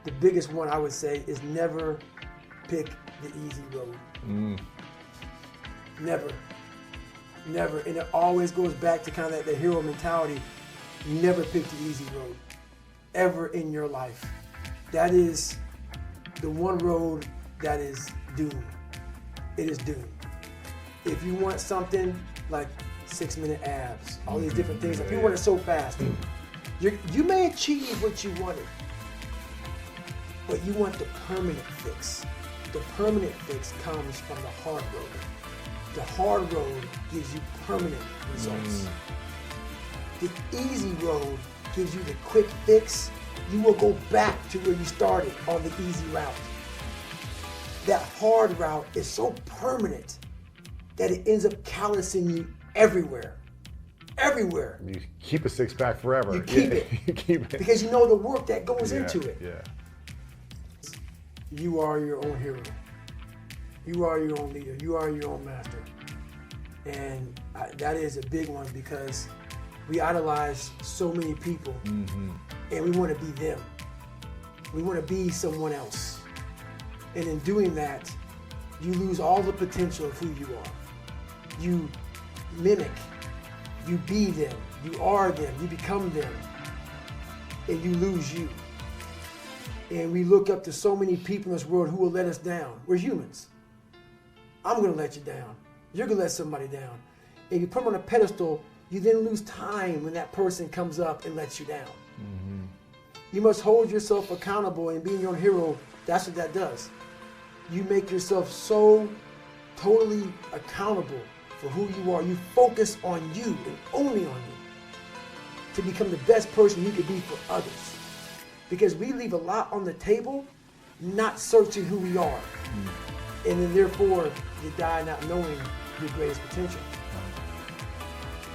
the biggest one I would say is never pick the easy road. Never. And it always goes back to kind of the hero mentality. Never pick the easy road, ever in your life. That is the one road that is doomed. It is doomed. If you want something like 6-minute abs, all these different things, if you want it so fast, you may achieve what you wanted, but you want the permanent fix. The permanent fix comes from the hard road. The hard road gives you permanent results. The easy road gives you the quick fix. You will go back to where you started on the easy route. That hard route is so permanent that it ends up callousing you everywhere. Everywhere. You keep a six-pack forever. You keep it. You keep it. Because you know the work that goes into it. Yeah. You are your own hero. You are your own leader. You are your own master. And that is a big one because we idolize so many people and we want to be them. We want to be someone else. And in doing that, you lose all the potential of who you are. You mimic. You be them. You are them. You become them. And you lose you. And we look up to so many people in this world who will let us down. We're humans. I'm going to let you down. You're going to let somebody down. And you put them on a pedestal, you then lose time when that person comes up and lets you down. You must hold yourself accountable, and being your own hero, that's what that does. You make yourself so totally accountable for who you are. You focus on you and only on you to become the best person you could be for others. Because we leave a lot on the table, not searching who we are. And then therefore, you die not knowing your greatest potential.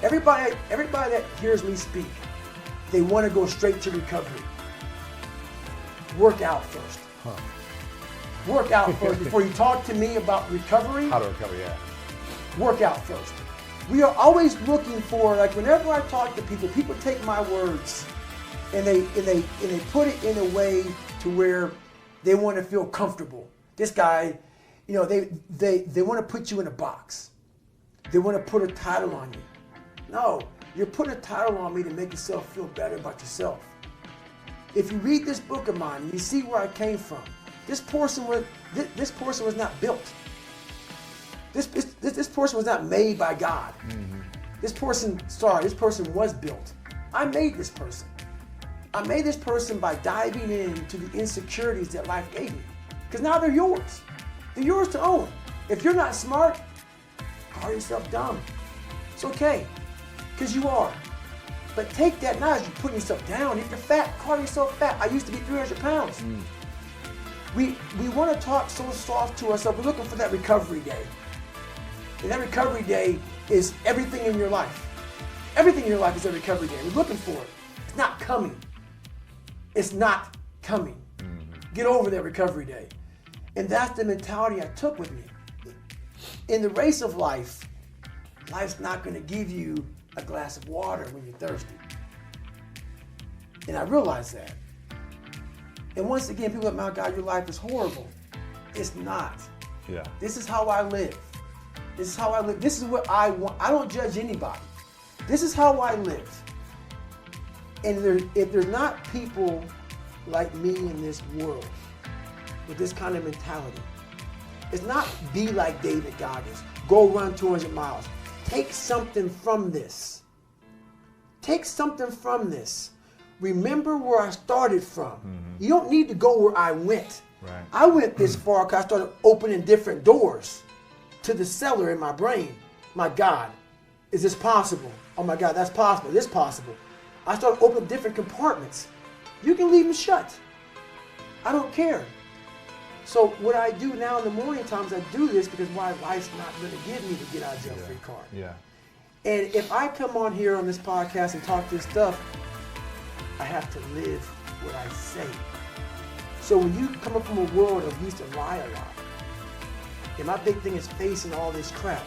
Everybody that hears me speak, they want to go straight to recovery. Work out first. Work out first. Before you talk to me about recovery, How to recover, yeah. work out first. We are always looking for, like whenever I talk to people, people take my words and they put it in a way to where they want to feel comfortable. This guy, you know, they want to put you in a box. They want to put a title on you. No, you're putting a title on me to make yourself feel better about yourself. If you read this book of mine and you see where I came from, this person was not built. This person was not made by God. This person was built. I made this person. I made this person by diving into the insecurities that life gave me. Because now they're yours. They're yours to own. If you're not smart, call yourself dumb. It's okay, because you are. But take that not as you're putting yourself down. If you're fat, call yourself fat. I used to be 300 pounds. We want to talk so soft to ourselves. We're looking for that recovery day. And that recovery day is everything in your life. Everything in your life is a recovery day. We're looking for it. It's not coming. It's not coming. Get over that recovery day. And that's the mentality I took with me. In the race of life, life's not going to give you a glass of water when you're thirsty. And I realized that. And once again, people are like, my God, your life is horrible. It's not. Yeah. This is how I live. This is how I live. This is what I want. I don't judge anybody. This is how I live. And if there's not people like me in this world with this kind of mentality, it's not be like David Goggins. Go run 200 miles. Take something from this. Take something from this. Remember where I started from. You don't need to go where I went. Right. I went this far because I started opening different doors to the cellar in my brain. My God, is this possible? Oh my God, that's possible. This possible. I started opening different compartments. You can leave them shut. I don't care. So what I do now in the morning times, I do this because my life's not going to give me the get out of jail free card. Yeah. And if I come on here on this podcast and talk this stuff, I have to live what I say. So when you come up from a world of used to lie a lot, and my big thing is facing all this crap,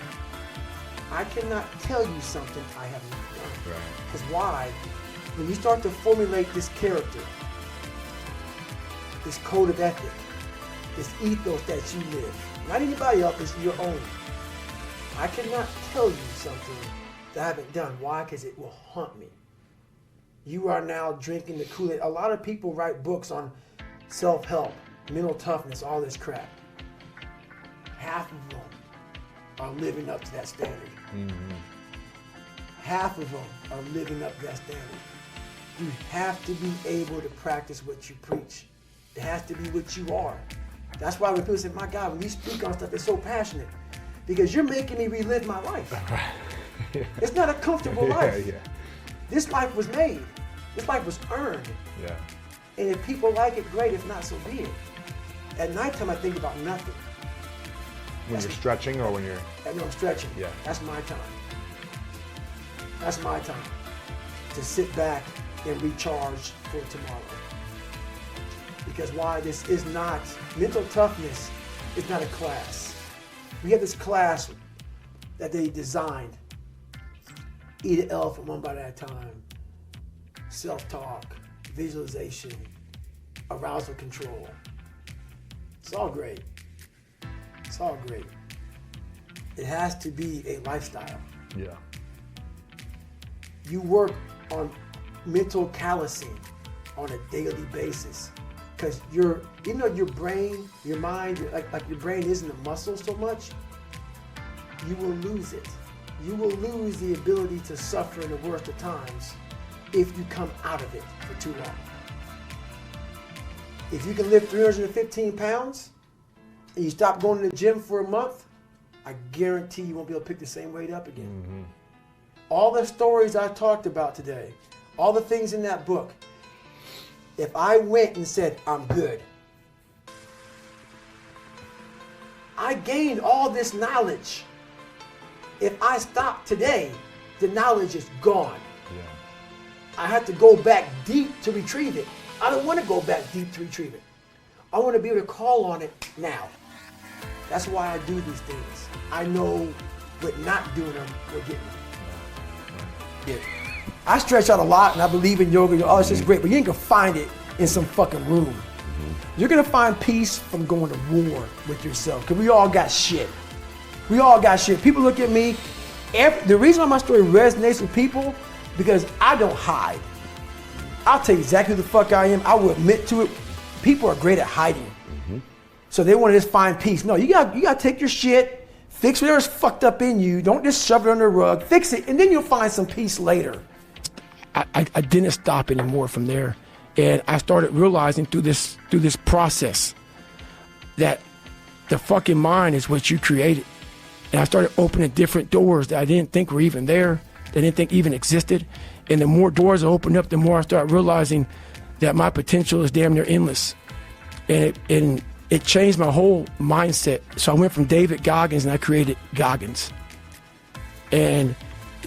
I cannot tell you something I have not done. Right. Because why? When you start to formulate this character, this code of ethic, this ethos that you live. Not anybody else, it's your own. I cannot tell you something that I haven't done. Why? Because it will haunt me. You are now drinking the Kool-Aid. A lot of people write books on self-help, mental toughness, all this crap. Half of them are living up to that standard. Mm-hmm. Half of them are living up to that standard. You have to be able to practice what you preach. It has to be what you are. That's why when people say, my God, when you speak on stuff, it's so passionate. Because you're making me relive my life. Yeah. It's not a comfortable life. Yeah. This life was made. This life was earned. Yeah. And if people like it, great. If not, so be it. At nighttime, I think about nothing. When you're stretching or when you're... No, I'm stretching. Yeah. That's my time. That's my time. To sit back and recharge for tomorrow. Because why? This is not, mental toughness is not a class. We have this class that they designed. Eat an elephant one bite at a time. Self-talk, visualization, arousal control. It's all great. It's all great. It has to be a lifestyle. Yeah. You work on mental callousing on a daily basis. Because your brain, your mind, like your brain isn't a muscle so much, you will lose it. You will lose the ability to suffer in the worst of times if you come out of it for too long. If you can lift 315 pounds and you stop going to the gym for a month, I guarantee you won't be able to pick the same weight up again. Mm-hmm. All the stories I talked about today, all the things in that book, if I went and said, I'm good, I gained all this knowledge. If I stop today, the knowledge is gone. Yeah. I have to go back deep to retrieve it. I don't want to go back deep to retrieve it. I want to be able to call on it now. That's why I do these things. I know what not doing them will get me. Yeah. I stretch out a lot and I believe in yoga. Oh, it's just great, but you ain't gonna find it in some fucking room. Mm-hmm. You're gonna find peace from going to war with yourself, because we all got shit. We all got shit. People look at me. The reason why my story resonates with people, because I don't hide. I'll tell you exactly who the fuck I am. I will admit to it. People are great at hiding. Mm-hmm. So they want to just find peace. No, you got to take your shit, fix whatever's fucked up in you. Don't just shove it under the rug. Fix it, and then you'll find some peace later. I didn't stop anymore from there. And I started realizing through this process that the fucking mind is what you created. And I started opening different doors that I didn't think were even there, that I didn't think even existed. And the more doors I opened up, the more I started realizing that my potential is damn near endless. And it changed my whole mindset. So I went from David Goggins and I created Goggins. And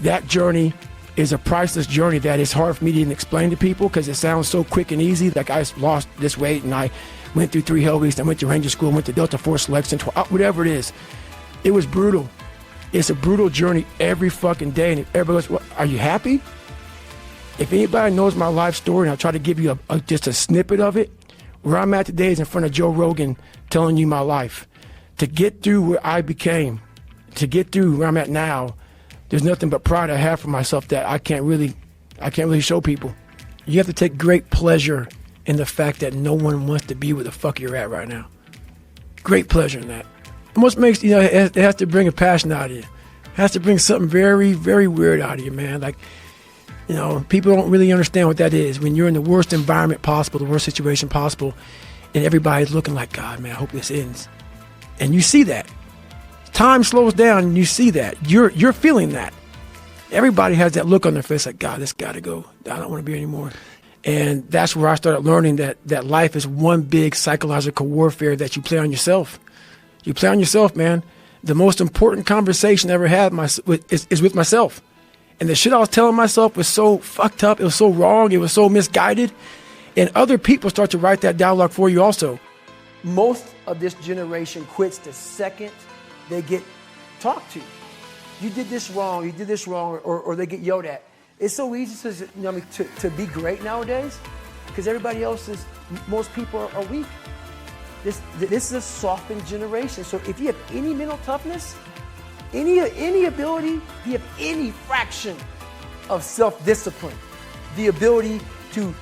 that journey is a priceless journey that is hard for me to even explain to people, because it sounds so quick and easy. Like, I lost this weight and I went through 3 hell weeks. I went to Ranger School, went to Delta Force Selection, whatever it is. It was brutal. It's a brutal journey every fucking day. And everybody goes, well, are you happy? If anybody knows my life story, and I'll try to give you just a snippet of it, where I'm at today is in front of Joe Rogan telling you my life. To get through where I became, to get through where I'm at now, there's nothing but pride I have for myself that I can't really show people. You have to take great pleasure in the fact that no one wants to be where the fuck you're at right now. Great pleasure in that. Almost makes, it has to bring a passion out of you. It has to bring something very, very weird out of you, man. Like, people don't really understand what that is. When you're in the worst environment possible, the worst situation possible, and everybody's looking like, God, man, I hope this ends. And you see that. Time slows down and you see that. You're feeling that. Everybody has that look on their face like, God, this got to go. I don't want to be here anymore. And that's where I started learning that life is one big psychological warfare that you play on yourself. You play on yourself, man. The most important conversation I ever had is with myself. And the shit I was telling myself was so fucked up. It was so wrong. It was so misguided. And other people start to write that dialogue for you also. Most of this generation quits the second they get talked to. You did this wrong, or they get yelled at. It's so easy to be great nowadays, because because everybody else is, most people are weak. This is a softened generation. So if you have any mental toughness, any ability, if you have any fraction of self-discipline, the ability to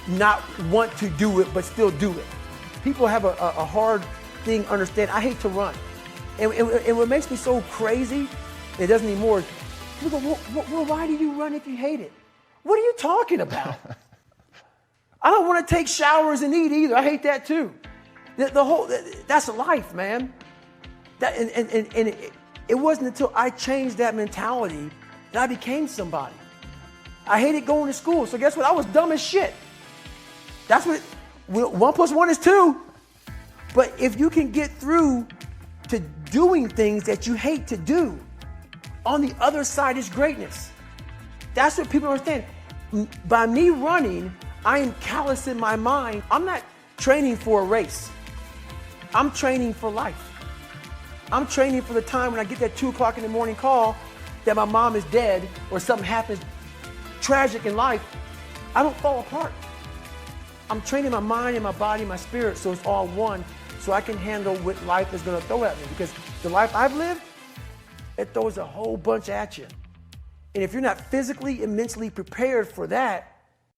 not want to do it but still do it. People have a hard thing to understand. I hate to run. And what makes me so crazy, it doesn't anymore, people go, well, why do you run if you hate it? What are you talking about? I don't want to take showers and eat either. I hate that too. That's life, man. It wasn't until I changed that mentality that I became somebody. I hated going to school, so guess what? I was dumb as shit. That's what 1 + 1 is 2. But if you can get through to doing things that you hate to do, on the other side is greatness. That's what people don't understand. By me running, I am callous in my mind. I'm not training for a race. I'm training for life. I'm training for the time when I get that 2 o'clock in the morning call that my mom is dead or something happens tragic in life. I don't fall apart. I'm training my mind and my body and my spirit so it's all one, so I can handle what life is going to throw at me. Because the life I've lived, it throws a whole bunch at you. And if you're not physically and mentally prepared for that,